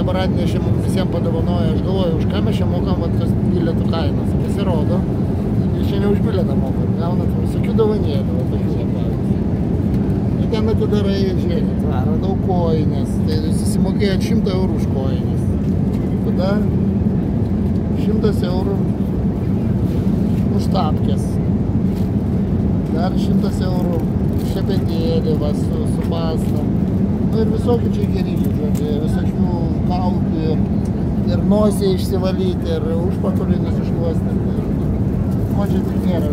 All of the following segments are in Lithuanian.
dabar atnešė mums visiems padovanojo, aš galvoju, už ką mes čia mokam vat tos bilietų kainas. Pasirodo, jūs čia ne už bilietą mokam, gaunat visokių dovanėlių, va tokių pavyzdžiui. Ir ten atidarai, žiūrėkit, radau koinės, tai jūs susimokėjot 100 eurų už koinės. Tada 100 eurų už tapkės. Dar 100 eurų šepetėlį va, su pasta. Nu ir visokių čia gerybų, žodžiu, visokių kaukių ir nosį išsivalyti, ir užpakalinius išgluostyti. Ko čia tik nėra,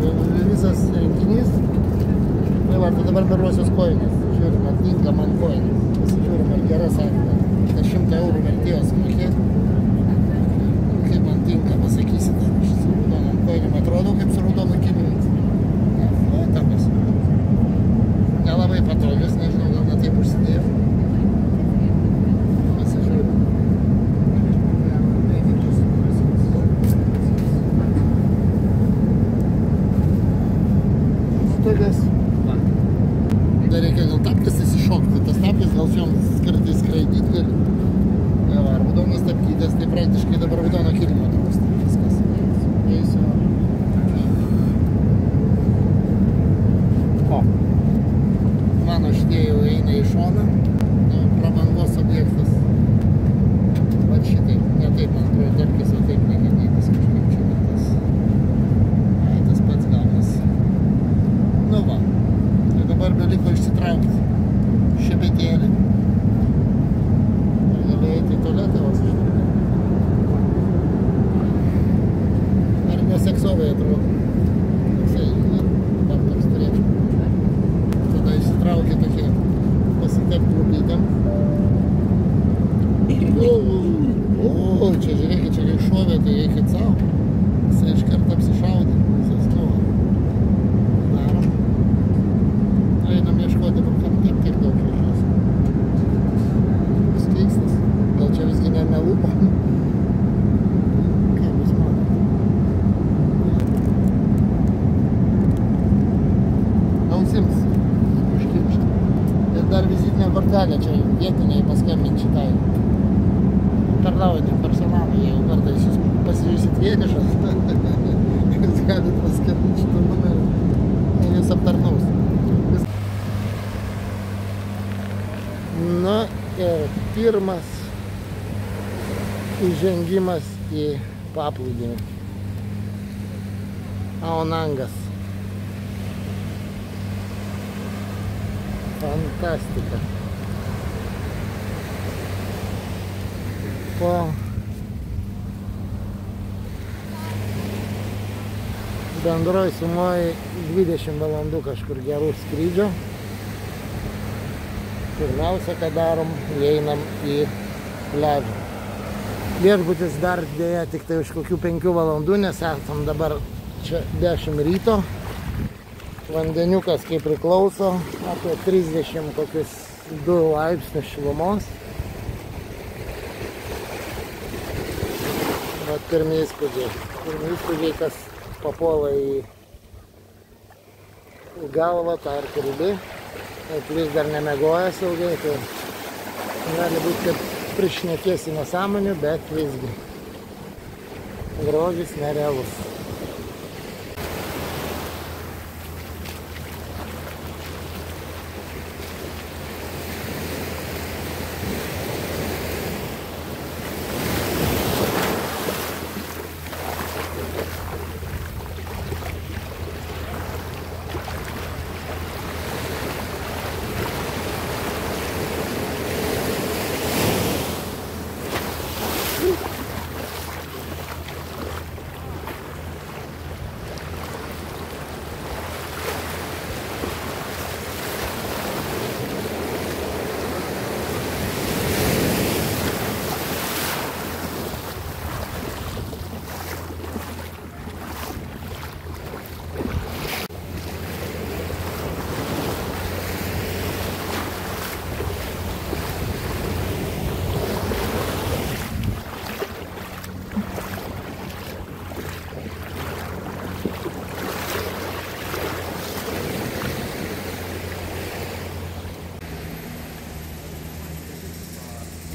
visas rinkinys. Tai va, tai dabar beruosios koinės. Žiūrim, ar tinka man koinės. Pasižiūrim, ar gera sakė. Tai 100 eurų vertėjo sumokėti. Kaip man tinka, pasakysite. Aš su raudonom koinėm atrodau kaip su raudonu kinimis. O, tapas. Nelabai patogius, nežinau, gal ne taip užsidėjau. Dar reikia gal tapkės įsišokti, tas tapkės gal su joms kartais skraidyti gali. Raudonas tapkytės, tai praktiškai dabar raudono kilimo trūksta viskas. Eisiu. O. Mano šitie jau eina į šoną. Prabangos objektas. Vat šitai, ne taip, man atrodo, tapkės jau taip negadėtis kažkaip čia tas. Tas pats gaunasi. Nu va, tai dabar beliko išsitraukti šepetėlį. Ir galiu eiti į tualetą, o ar neseksovai atrodo. Toksai, dar toks turėčiau. Tada išsitraukia tokie pasitepti lūpytėm. O, čia žiūrėkit, čia kai šovė, tai eikit savo. Jisai iš karto apsišaudė. Visas nuo. Darom. Einam ieškoti, kam tiek daug žodžios. Vis keistas. Gal čia visgi ne lūpo? Kaip jūs manote? Ausims. Užkimšti. Ir dar vizitinė kortelė čia vietiniai paskambinti šitai. Tarnaujantį personalą, jeigu kartais jūs pasižiūrėsit vienišas, jūs galite paskambinti šitą numerį ir jūs aptarnaus. Na ir pirmas įžengimas į paplūdimį. Aonangas. Fantastika. Po bendroj sumoj 20 valandų kažkur gerų skrydžio. Pirmiausia, ką darom, įeinam į pliažą. Viešbutis dar dėja tik tai už kokių 5 valandų, nes esam dabar čia 10 ryto. Vandeniukas kaip priklauso, apie 30 kokius 2 laipsnius šilumos. Pirmi įspūdžiai, kas papuola į galvą, tą ir kūrybį. Vis dar nemegojęs ilgai, tai gali būti, kad prišnekėsi nesąmonių, bet visgi grožis nerealus.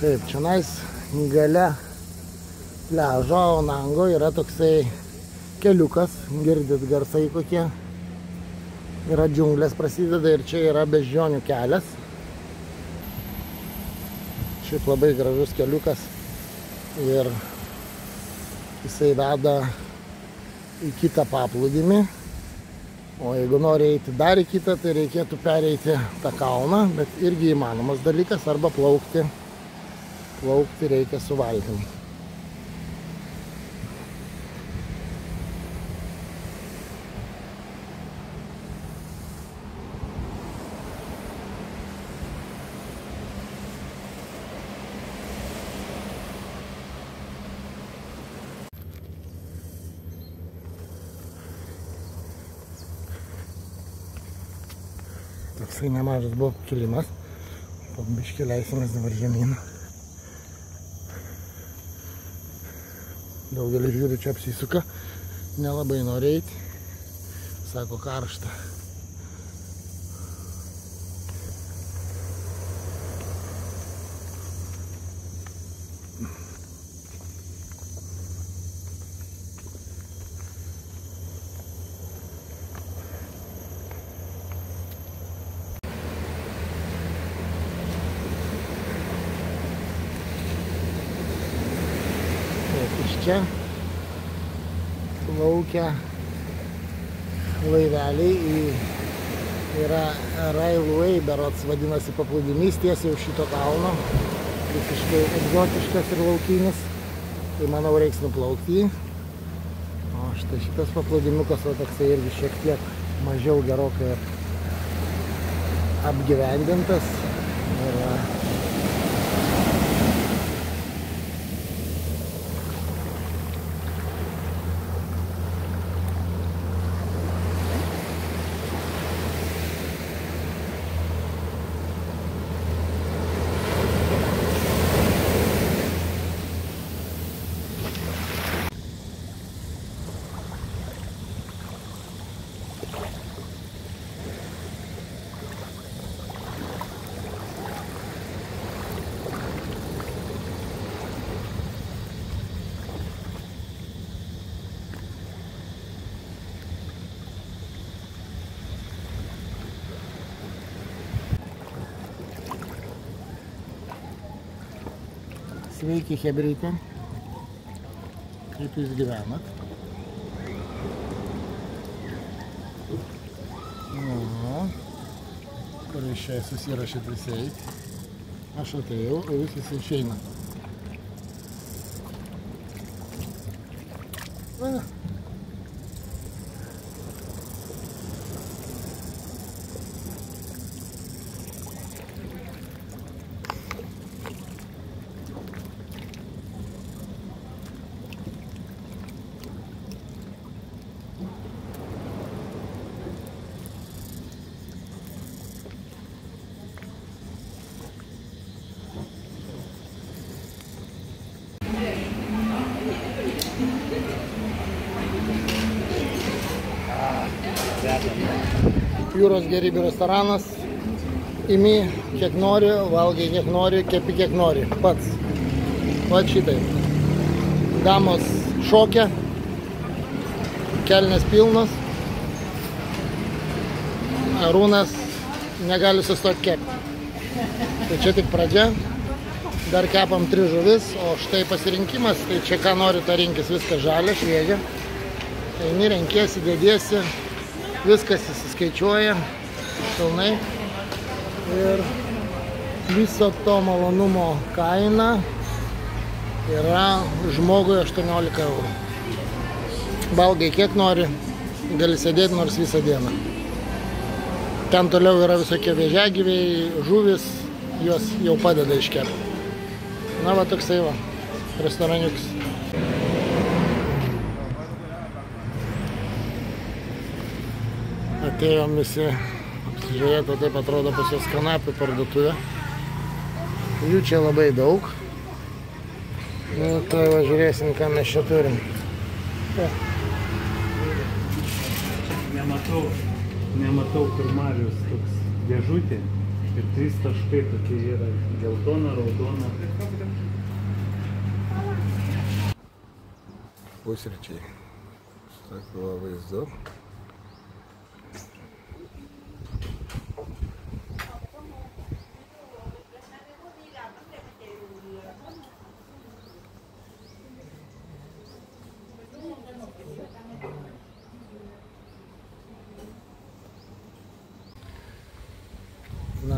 Taip, čionais gale pliažo Onango yra toksai keliukas, girdit garsai kokie. Yra džiunglės prasideda ir čia yra beždžionių kelias. Šiaip labai gražus keliukas ir jisai veda į kitą paplūdimį. O jeigu nori eiti dar į kitą, tai reikėtų pereiti tą kalną, bet irgi įmanomas dalykas, arba plaukti. Plaukti reikia su valtim. Toksai nemažas buvo kilimas. Po biškį leisimės dabar žemyn. Daugelis žiūri čia apsisuka. Nelabai nori eiti. Sako karšta. Iš čia plaukia laiveliai, yra Railway, berods vadinasi paplūdimys, tiesiai už šito kalno, visiškai egzotiškas ir laukinis, tai manau reiks nuplaukti jį. O štai šitas paplūdimiukas, o toksai irgi šiek tiek mažiau gerokai apgyvendintas. Sveiki, chebrytė. Kaip jūs gyvenat? Kur iš čia susirašėt visi eiti? Aš atėjau, o jūs visi išeina. Jūros gėrybių restoranas. Imi kiek nori, valgai kiek nori, kepi kiek nori. Pats. Va šitai. Damos šokia. Kelnės pilnos. Arūnas negali sustoti kepti. Tai čia tik pradžia. Dar kepam 3 žuvis, o štai pasirinkimas. Tai čia ką nori, tą rinkis, viskas žalia, šviežia. Eini, renkiesi, dėdiesi. Viskas įsiskaičiuoja pilnai ir viso to malonumo kaina yra žmogui 18 eurų. Valgai kiek nori, gali sėdėti nors visą dieną. Ten toliau yra visokie vėžiagyviai, žuvis, juos jau padeda iškepti. Na va toksai va, restoraniukas. Atėjom visi apsižiūrėti, taip atrodo pas jos kanapių parduotuvė. Jų čia labai daug. Tai va žiūrėsim, ką mes čia turim. Nematau, kur Marijos toks dėžutė ir 3 taškai tokie yra. Geltona, raudona. pusryčiai su tokiu vaizdu. Na,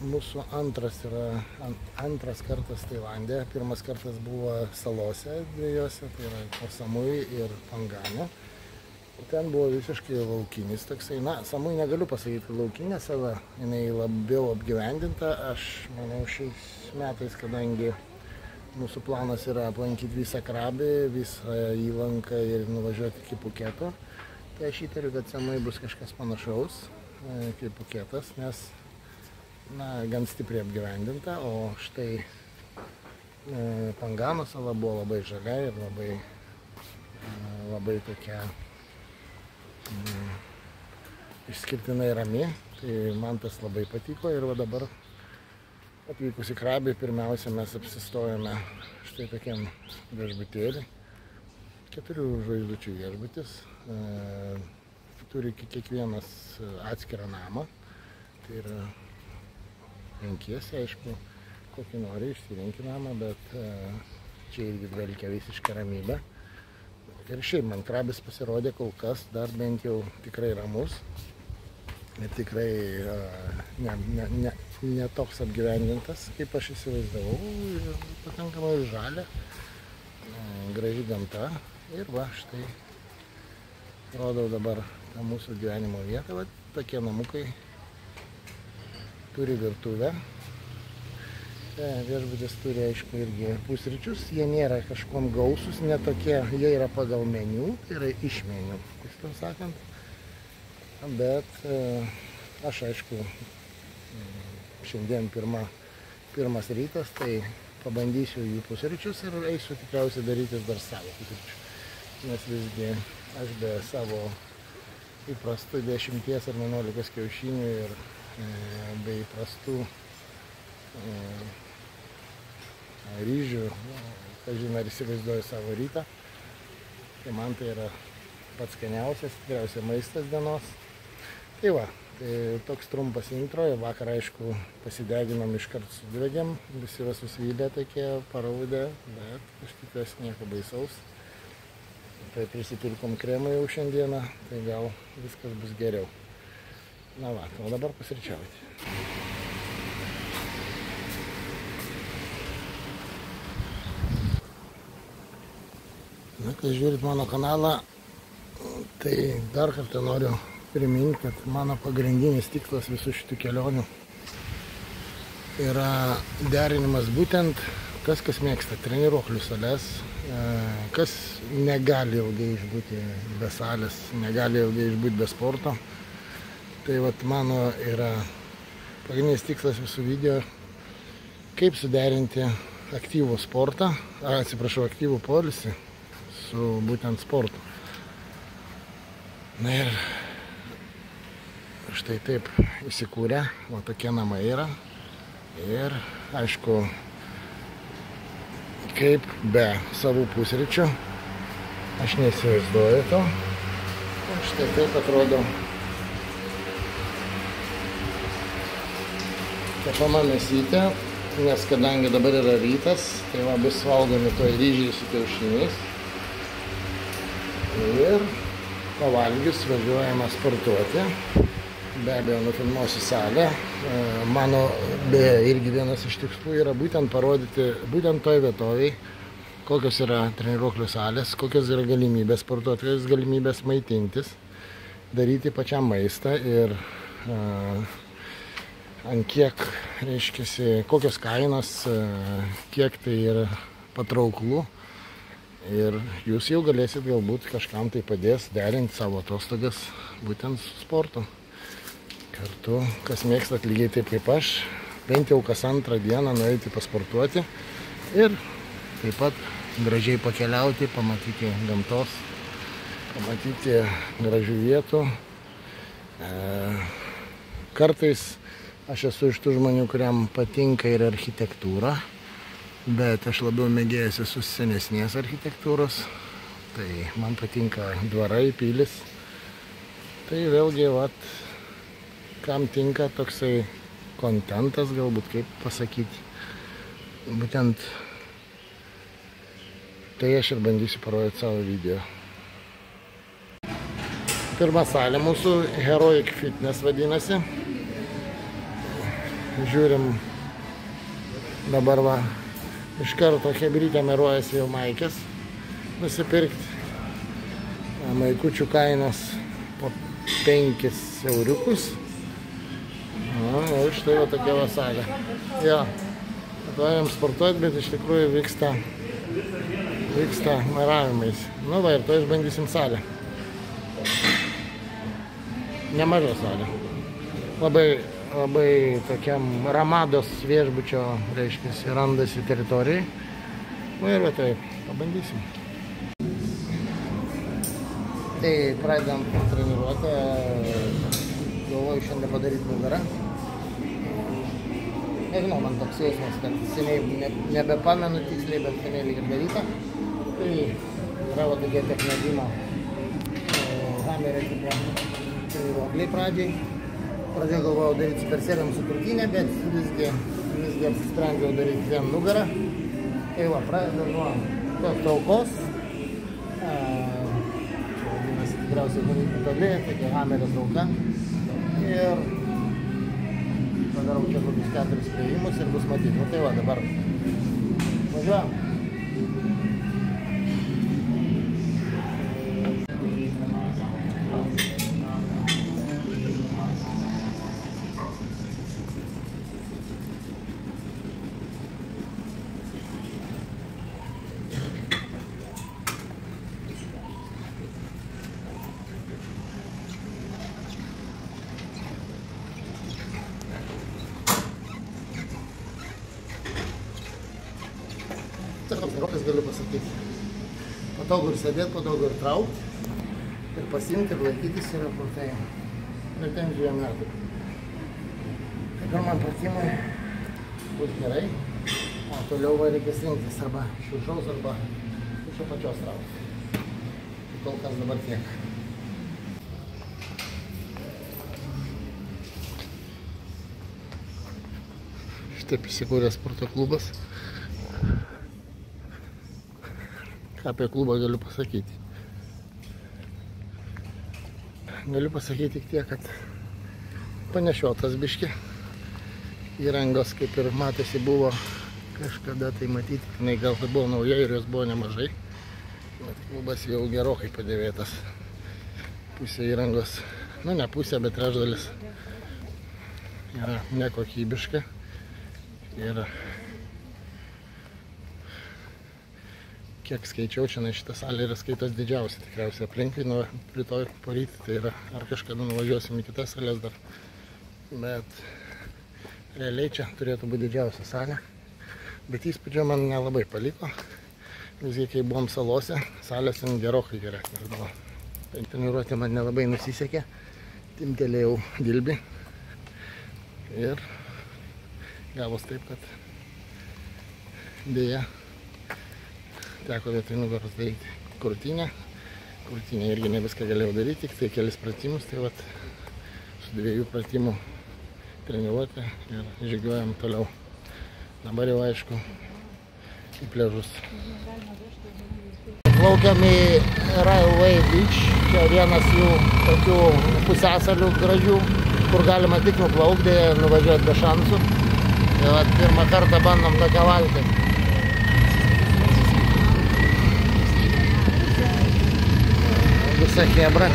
mūsų antras kartas Tailande. Pirmas kartas buvo salose dviejose, tai yra Koh Samui ir Pangane. Ten buvo visiškai laukinis toksai. Na, Samui negaliu pasakyti laukinė sala, jinai labiau apgyvendinta. Aš manau šiais metais, kadangi mūsų planas yra aplankyti visą Krabį, visą įlanką ir nuvažiuoti iki Puketo, tai aš įtariu, kad Samui bus kažkas panašaus kaip Puketas, nes gan stipriai apgyvendinta, o štai Pangano sala buvo labai žalia ir labai tokia išskirtinai rami, tai man tas labai patiko. Ir va dabar atvykus į Krabį, pirmiausia mes apsistojame štai tokiam viešbutėlį, 4 žvaigždučių viešbutis, turi kiekvienas atskirą namą, tai yra renkiesi, aišku, kokį nori, išsirenki namą, bet čia irgi dvelkia visišką ramybę. Ir šiaip man Krabis pasirodė kol kas dar bent jau tikrai ramus ir tikrai ne toks apgyvendintas, kaip aš įsivaizdavau, pakankamai žalia, graži gamta. Ir va, štai rodau dabar tą mūsų gyvenimo vietą, va, tokie namukai. Turi virtuvę. Viešbutis turi, aišku, irgi pusryčius. Jie nėra kažkom gausus, netokie, jie yra pagal meniu, tai yra iš meniu, tiksliau sakant. Bet aš, aišku, šiandien pirmas rytas, tai pabandysiu jų pusryčius ir eisiu tikriausiai darytis dar savo pusryčių. Nes visgi aš be savo įprastų 10 ar 11 kiaušinių ir be įprastų ryžių, kažin ar įsivaizduoju savo rytą. Tai man tai yra pats skaniausias, tikriausiai maistas dienos. Tai va, tai toks trumpas intro. Vakar, aišku, pasideginom iškart sudvegėm, visi va susvylė tokie, paraudę, bet aš tikiuosi nieko baisaus. Tai prisipirkom kremą jau šiandieną, tai gal viskas bus geriau. Na va, o dabar pusryčiauti. Na, kai žiūrit mano kanalą, tai dar kartą noriu priminti, kad mano pagrindinis tikslas visų šitų kelionių yra derinimas būtent kas mėgsta treniruoklių sales, kas negali ilgai išbūti be salės, negali ilgai išbūti be sporto. Tai vat mano yra pagrindinis tikslas visų video, kaip suderinti aktyvų sportą, aktyvų poilsį su būtent sportu. Na ir štai taip įsikūrę, o tokie namai yra. Ir aišku, kaip be savų pusryčių, aš neįsivaizduoju to. Štai taip atrodo kepama mėsytė, nes kadangi dabar yra rytas, tai va bus valgomi toj ryžiai su kiaušiniais. Ir pavalgius važiuojama sportuoti. Be abejo, nufilmuosiu salę. Mano irgi vienas iš tikslų yra būtent parodyti būtent toj vietoviai, kokios yra treniruoklių salės, kokios yra galimybės sportuoti, kokios galimybės maitintis, daryti pačiam maistą ir ant kiek, reiškiasi, kokios kainos, kiek tai yra patrauklų. Ir jūs jau galėsit galbūt kažkam tai padės derinti savo atostogas būtent su sportu. Kartu, kas mėgstat lygiai taip kaip aš, bent jau kas antrą dieną nueiti pasportuoti ir taip pat gražiai pakeliauti, pamatyti gamtos, pamatyti gražių vietų. Kartais aš esu iš tų žmonių, kuriam patinka ir architektūra, bet aš labiau mėgėjęs esu senesnės architektūros. Tai man patinka dvarai, pilis. Tai vėlgi, vat, kam tinka toksai kontentas, galbūt kaip pasakyti. Būtent tai aš ir bandysiu parodyti savo video. Pirma salė mūsų Heroic Fitness vadinasi. Žiūrim dabar va, iš karto hebrytė meruojasi jau maikės nusipirkti. Maikučių kainos po 5 euriukus. O štai va tokia va salė. Jo, atvarėm sportuoti, bet iš tikrųjų vyksta maravimais. Nu va, ir to išbandysim salę. Nemaža salė. Labai tokiam Ramados viešbučio, reiškia, randasi teritorijai. Nu ir va taip, pabandysim. Tai pradedam treniruotę. Galvoju šiandien padaryti nugarą. Nežinau, man toks jausmas, kad seniai nebepamenu tiksliai, bet seniai lyg ir daryta. Tai yra va tokie technedimo hamerio tipo treniruokliai pradžiai. Pradžiai galvojau daryti superseriją su krūtinė, bet visgi apsisprendžiau daryti vien nugarą. Tai va, pradedu nuo tos traukos. Čia vadinasi tikriausiai toli, tokia hamerio trauka. Ir padarau čia kokius 4 spėjimus ir bus matyti. Nu tai va, dabar važiuojam. Tai toks rokas galiu pasakyti. Patogu ir sėdėti, patogu ir traukti. Ir pasiimti ir laikytis yra kur tai pretenzijų metų. Tai pirmam pratimui bus gerai. O toliau va reikės rinktis arba iš viršaus arba iš apačios traukti. Tai kol kas dabar tiek. Šitaip įsikūrė sporto klubas. Ką apie klubą galiu pasakyti? Galiu pasakyti tik tiek, kad panešiotas biški. Įrangos, kaip ir matėsi, buvo kažkada tai matyti. Jinai gal buvo nauja ir jos buvo nemažai. Bet klubas jau gerokai padėvėtas. Pusė įrangos, nu ne pusė, bet trečdalis yra nekokybiška. Ir kiek skaičiau, čia šitą salę yra skaitos didžiausia tikriausiai aplinkai, nuo rytoj poryt, tai yra, ar kažkada nuvažiuosim į kitas salės dar, bet realiai čia turėtų būti didžiausia salė, bet įspūdžio man nelabai paliko, visgi kai buvom salose, salės ten gerokai geresnės buvo, treniruotė man nelabai nusisekė, timtelėjau dilbį ir gavos taip, kad dėja teko vietoj nugaros daryti krūtinę. Krūtinę irgi ne viską galėjau daryti, tik tai kelis pratimus, tai vat su 2 pratimų treniruotė ir žygiuojam toliau. Dabar jau aišku į pliažus. Plaukiam į Railway Beach, čia vienas jų tokių pusiasalių gražių, kur galima tik nuplaukti, nuvažiuoti be šansų. Tai vat pirmą kartą bandom tokią valtį. Visa chebra.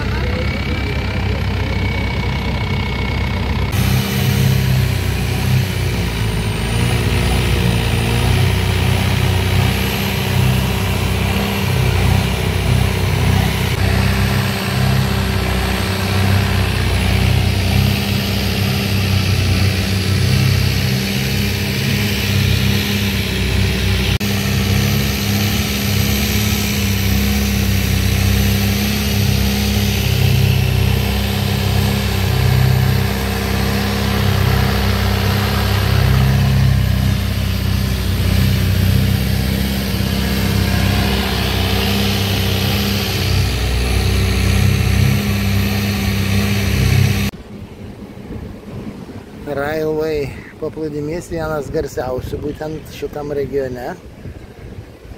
paplūdimys, vienas garsiausių būtent šitam regione,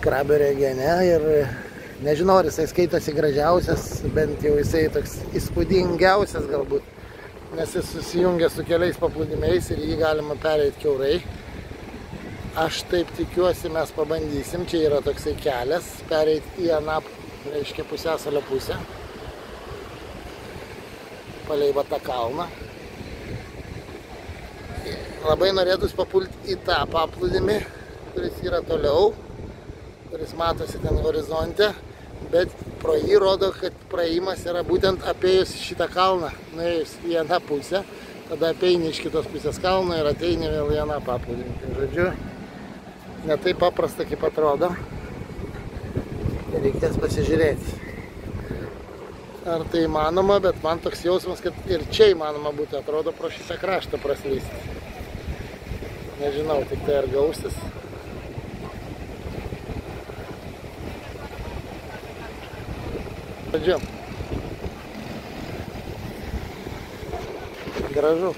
Krabio regione, ir nežinau, ar jisai skaitosi gražiausias, bent jau jisai toks įspūdingiausias galbūt, nes jis susijungia su keliais paplūdimiais ir jį galima pereiti kiaurai. Aš taip tikiuosi, mes pabandysim, čia yra toksai kelias, pereiti į aną, reiškia, pusiasalio pusę, palei va tą kalną. Labai norėtųsi papulti į tą paplūdimį, kuris yra toliau, kuris matosi ten horizonte, bet pro jį rodo, kad praėjimas yra būtent apėjus šitą kalną, nuėjus į aną pusę, tada apeini iš kitos pusės kalną ir ateini vėl į aną paplūdimį. Tai žodžiu, ne taip paprasta, kaip atrodo. Reikės pasižiūrėti, ar tai įmanoma, bet man toks jausmas, kad ir čia įmanoma būtų, atrodo, pro šitą kraštą praslysti. Nežinau, tik tai ar gausis. Žodžiu, gražu.